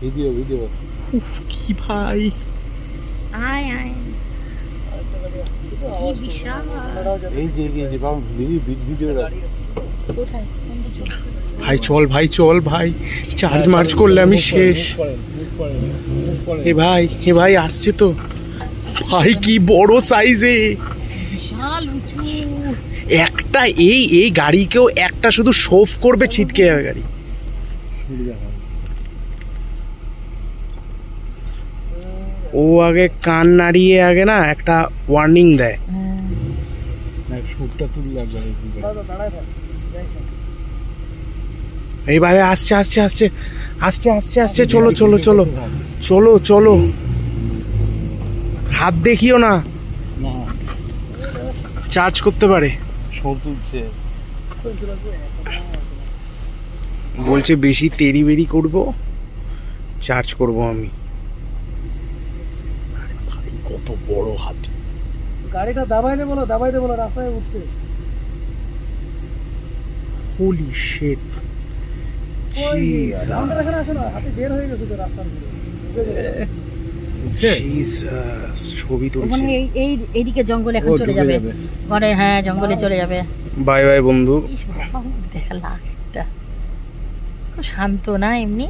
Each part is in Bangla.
ভিডিও ভিডিও কি ভাই, আয় আয় কি বিশাল। এই যে ভিডিও ভাই চল ভাই চল ভাই, চার্জ মার্চ করলে আমি শেষ। এ ভাই আসছে তো ভাই, কি বড় সাইজে বিশাল উঁচু একটা। এই গাড়িকেও একটা শুধু শোফ করবে, ছিটকে যাবে গাড়ি। ও আগে কান নাড়িয়ে আগে না একটা ওয়ার্নিং দেয়। শুটটা তুলে লাগবে। এইভাবে আসছে আসছে আসছে আসছে আসছে আসছে, চলো চলো চলো চলো চলো, হাত দেখিও না, না চার্জ করতে পারে। শোর তুলছে, বলছে বেশি তেরি বেরি করবো, চার্জ করবো আমি। আরে ভাই কত বড় হাতি। গাড়িটা দাবাইতে বলো রাস্তায় উঠছে। হোলি শিট, এখানে আসো না, হাতি বের হয়ে গেছে তো রাস্তার জিসাস, ছবি তুলছে। ওখানে এইদিকে জঙ্গলে এখন চলে যাবে ঘরে। হ্যাঁ জঙ্গলে চলে যাবে। বাই বাই বন্ধু। দেখা লাগটা খুব শান্ত না, এমনি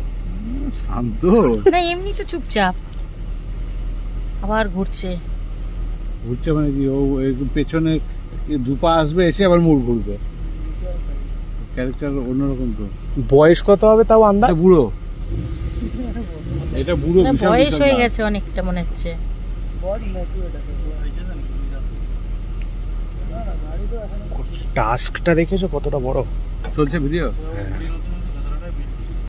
শান্ত না, এমনি তো চুপচাপ। আবার ঘুরছে মানে কি, ও পেছনে দুপা আসবে, এসে আবার মুড় ঘুরবে। ক্যারেক্টার অন্যরকম তো। বয়স কত হবে তাও আন্দাজ? বুড়ো, এটা বুড়ো, বয়স হয়ে গেছে অনেকটা মনে হচ্ছে। টাস্কটা দেখেছো কতটা বড়? চলছে ভিডিও।